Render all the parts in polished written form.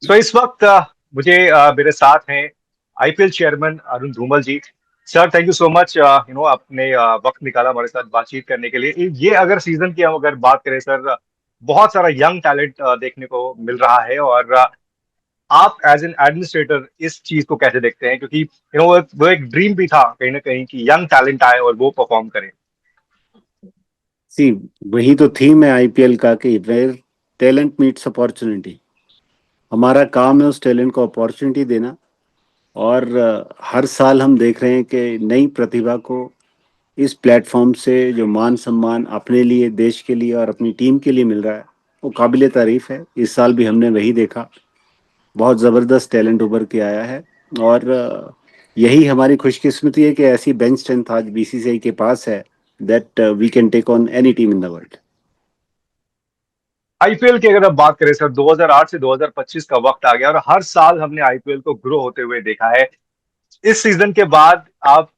इस वक्त मुझे मेरे साथ हैं IPL chairman Arun Dhumal ji. Sir, thank you so much, आपने वक्त निकाला हमारे साथ बातचीत करने के लिए। ये अगर सीजन की हम अगर बात करें सर, बहुत सारा यंग टैलेंट देखने को मिल रहा है। और आप एज एन एडमिनिस्ट्रेटर इस चीज को कैसे देखते हैं? क्योंकि वो एक ड्रीम भी था कहीं ना कहीं कि यंग टैलेंट आए और वो परफॉर्म करे। सी वही तो थीम है आईपीएल का कि वेयर टैलेंट मीट्स अपॉर्चुनिटी। हमारा काम है उस टैलेंट को अपॉर्चुनिटी देना। और हर साल हम देख रहे हैं कि नई प्रतिभा को इस प्लेटफॉर्म से जो मान सम्मान अपने लिए, देश के लिए और अपनी टीम के लिए मिल रहा है, वो काबिले तारीफ है। इस साल भी हमने वही देखा। बहुत ज़बरदस्त टैलेंट उभर के आया है। और यही हमारी खुशकिस्मती है कि ऐसी बेंच स्ट्रेंथ आज बीसीसीआई के पास है that we can take on any team in the world. IPL की अगर आप बात करें सर, 2008 से 2025 का वक्त आ गया और हर साल हमने आईपीएल को ग्रो होते हुए देखा है। इस सीजन के बाद आप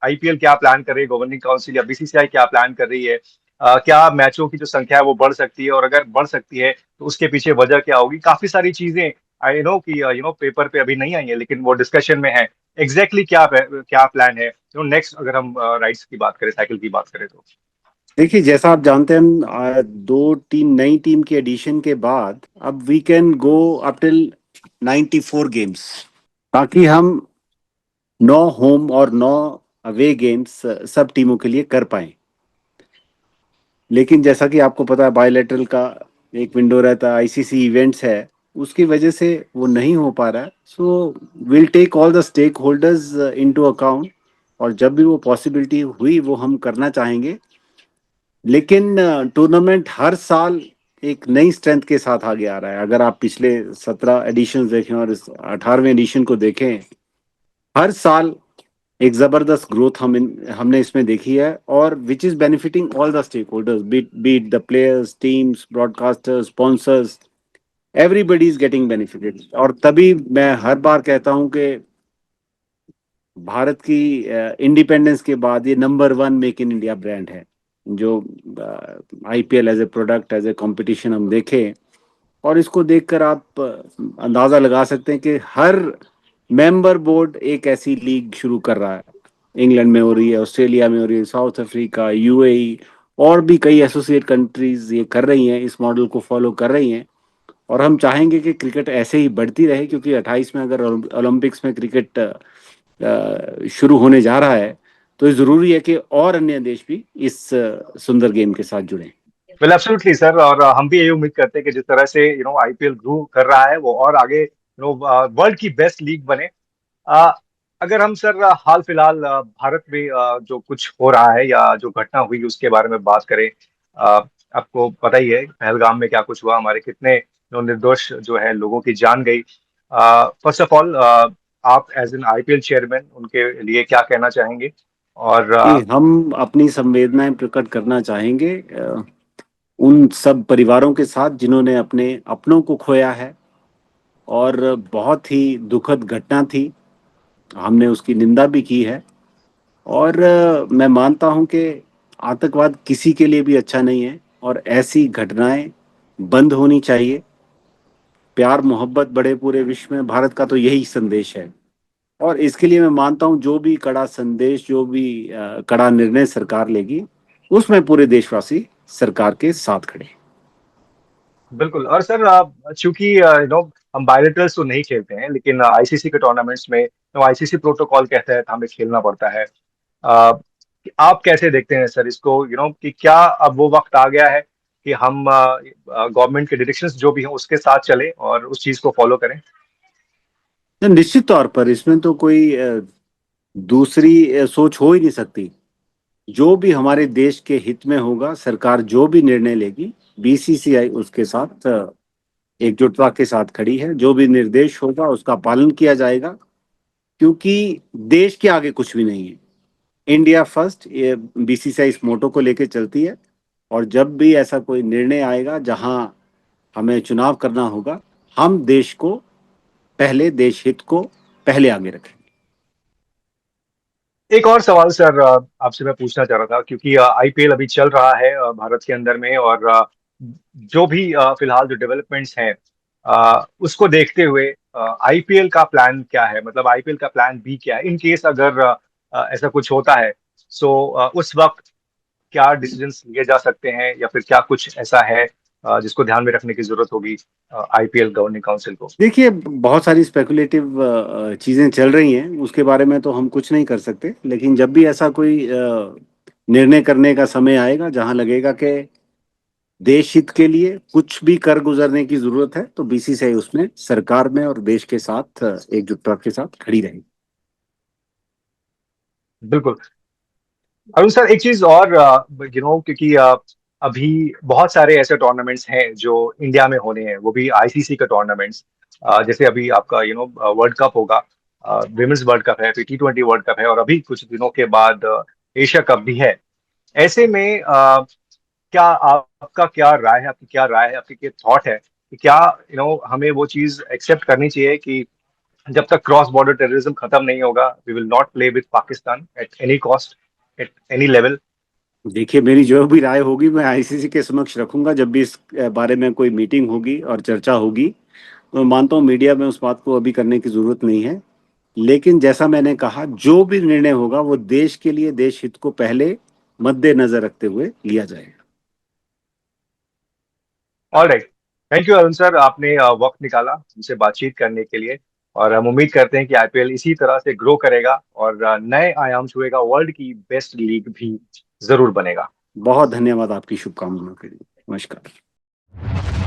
आईपीएल क्या प्लान कर रही है, गवर्निंग काउंसिल या बीसीसीआई क्या प्लान कर रही है? क्या मैचों की जो संख्या है वो बढ़ सकती है, और अगर बढ़ सकती है तो उसके पीछे वजह क्या होगी? काफी सारी चीजें आई नो कि पेपर पे अभी नहीं आई है, लेकिन वो डिस्कशन में है। क्या प्लान है नेक्स्ट, अगर हम राइड्स की बात करें, साइकिल की बात करें तो? देखिए, जैसा आप जानते हैं, हम दो तीन नई टीम के एडिशन के बाद अब we can go up till 94 games, ताकि हम 9 होम और 9 अवे गेम्स सब टीमों के लिए कर पाए। लेकिन जैसा कि आपको पता है, बायलैटरल का एक विंडो रहता है, आईसीसी इवेंट्स है, उसकी वजह से वो नहीं हो पा रहा है। So will take all the stakeholders into account, और जब भी वो पॉसिबिलिटी हुई वो हम करना चाहेंगे। लेकिन टूर्नामेंट हर साल एक नई स्ट्रेंथ के साथ आगे आ रहा है। अगर आप पिछले 17 एडिशन देखें और इस 18वें एडिशन को देखें, हर साल एक जबरदस्त ग्रोथ हमने इसमें देखी है, और which is benefiting all the stakeholders, be it the players, teams, broadcasters, sponsors. Everybody is getting benefited. और तभी मैं हर बार कहता हूं कि भारत की इंडिपेंडेंस के बाद ये number one make in India brand है। जो IPL as a product, as a competition हम देखें, और इसको देखकर आप अंदाजा लगा सकते हैं कि हर मेंबर बोर्ड एक ऐसी लीग शुरू कर रहा है। इंग्लैंड में हो रही है, ऑस्ट्रेलिया में हो रही है, साउथ अफ्रीका, यूएई, और भी कई एसोसिएट कंट्रीज ये कर रही हैं, इस मॉडल को फॉलो कर रही हैं। और हम चाहेंगे कि क्रिकेट ऐसे ही बढ़ती रहे, क्योंकि 28 में अगर ओलंपिक्स में क्रिकेट शुरू होने जा रहा है, तो ज़रूरी है कि और अन्य देश भी इस सुंदर गेम के साथ जुड़ें। Well, absolutely sir. और हम भी यही उम्मीद करते हैं कि जिस तरह से आईपीएल ग्रो कर रहा है वो और आगे वर्ल्ड की बेस्ट लीग बने। अ, अगर हम सर हाल फिलहाल भारत में जो कुछ हो रहा है या जो घटना हुई उसके बारे में बात करें, आपको पता ही है पहलगाम में क्या कुछ हुआ, हमारे कितने निर्दोष जो है लोगों की जान गई। फर्स्ट ऑफ ऑल, आप एज एन आईपीएल चेयरमैन उनके लिए क्या कहना चाहेंगे? और कि हम अपनी संवेदनाएं प्रकट करना चाहेंगे उन सब परिवारों के साथ जिन्होंने अपने अपनों को खोया है। और बहुत ही दुखद घटना थी, हमने उसकी निंदा भी की है। और मैं मानता हूं कि आतंकवाद किसी के लिए भी अच्छा नहीं है, और ऐसी घटनाएं बंद होनी चाहिए। प्यार मोहब्बत बड़े पूरे विश्व में, भारत का तो यही संदेश है। और इसके लिए मैं मानता हूं जो भी कड़ा संदेश, जो भी कड़ा निर्णय सरकार लेगी, उसमें पूरे देशवासी सरकार के साथ खड़े। बिल्कुल। और सर, चूंकि हम बायलेटरल्स तो नहीं खेलते हैं, लेकिन आईसीसी के टूर्नामेंट्स में आईसीसी प्रोटोकॉल के तहत हमें खेलना पड़ता है। अ, आप कैसे देखते हैं सर इसको, कि क्या अब वो वक्त आ गया है कि हम गवर्नमेंट के डायरेक्शंस जो भी हैं उसके साथ चलें और उस चीज को फॉलो करें? तो निश्चित तौर पर इसमें तो कोई दूसरी सोच हो ही नहीं सकती। जो भी हमारे देश के हित में होगा, सरकार जो भी निर्णय लेगी, बीसीसीआई उसके साथ एकजुटता के साथ खड़ी है। जो भी निर्देश होगा उसका पालन किया जाएगा, क्योंकि देश के आगे कुछ भी नहीं है। इंडिया फर्स्ट, ये बीसीसीआई इस मोटो को लेके चलती है। और जब भी ऐसा कोई निर्णय आएगा जहां हमें चुनाव करना होगा, हम देश को पहले, देश हित को पहले आगे रखें। एक और सवाल सर आपसे मैं पूछना चाह रहा था, क्योंकि आईपीएल अभी चल रहा है भारत के अंदर में, और जो भी फिलहाल जो डेवलपमेंट्स हैं, उसको देखते हुए आईपीएल का प्लान क्या है, मतलब आईपीएल का प्लान बी क्या है इन केस अगर ऐसा कुछ होता है। सो उस वक्त क्या डिसीजंस लिए जा सकते हैं, या फिर क्या कुछ ऐसा है जिसको ध्यान में रखने की जरूरत होगी आईपीएल गवर्निंग काउंसिल को। देखिए, बहुत सारी स्पेकुलेटिव चीजें चल रही हैं, उसके बारे में तो हम कुछ नहीं कर सकते, लेकिन जब भी ऐसा कोई निर्णय करने का समय आएगा जहां लगेगा कि देश हित के लिए कुछ भी कर गुजरने की जरूरत है, तो बीसीसीआई उसमें सरकार में और देश के साथ एकजुटता के साथ खड़ी रहेगी। बिल्कुल। अरुण सर, एक चीज और, क्योंकि अभी बहुत सारे ऐसे टूर्नामेंट्स हैं जो इंडिया में होने हैं, वो भी आईसीसी के टूर्नामेंट्स। जैसे अभी आपका वर्ल्ड कप होगा, विमेंस वर्ल्ड कप है, फिर टी20 वर्ल्ड कप है, और अभी कुछ दिनों के बाद एशिया कप भी है। ऐसे में क्या आपका क्या राय है, आपकी क्या राय है, आपकी क्या थॉट है कि क्या हमें वो चीज एक्सेप्ट करनी चाहिए कि जब तक क्रॉस बॉर्डर टेररिज्म खत्म नहीं होगा, we will not play with Pakistan at any cost, at any level. देखिए, मेरी जो भी राय होगी मैं आईसीसी के समक्ष रखूंगा जब भी इस बारे में कोई मीटिंग होगी और चर्चा होगी। मैं मानता हूँ मीडिया में उस बात को अभी करने की जरूरत नहीं है, लेकिन जैसा मैंने कहा, जो भी निर्णय होगा वो देश के लिए, देश हित को पहले मद्देनजर रखते हुए लिया जाएगा। All right. Thank you Arun sir, आपने वक्त निकाला हमसे बातचीत करने के लिए। और हम उम्मीद करते हैं कि आईपीएल इसी तरह से ग्रो करेगा और नए आयाम छुएगा, वर्ल्ड की बेस्ट लीग भी जरूर बनेगा। बहुत धन्यवाद आपकी शुभकामनाओं के लिए। नमस्कार।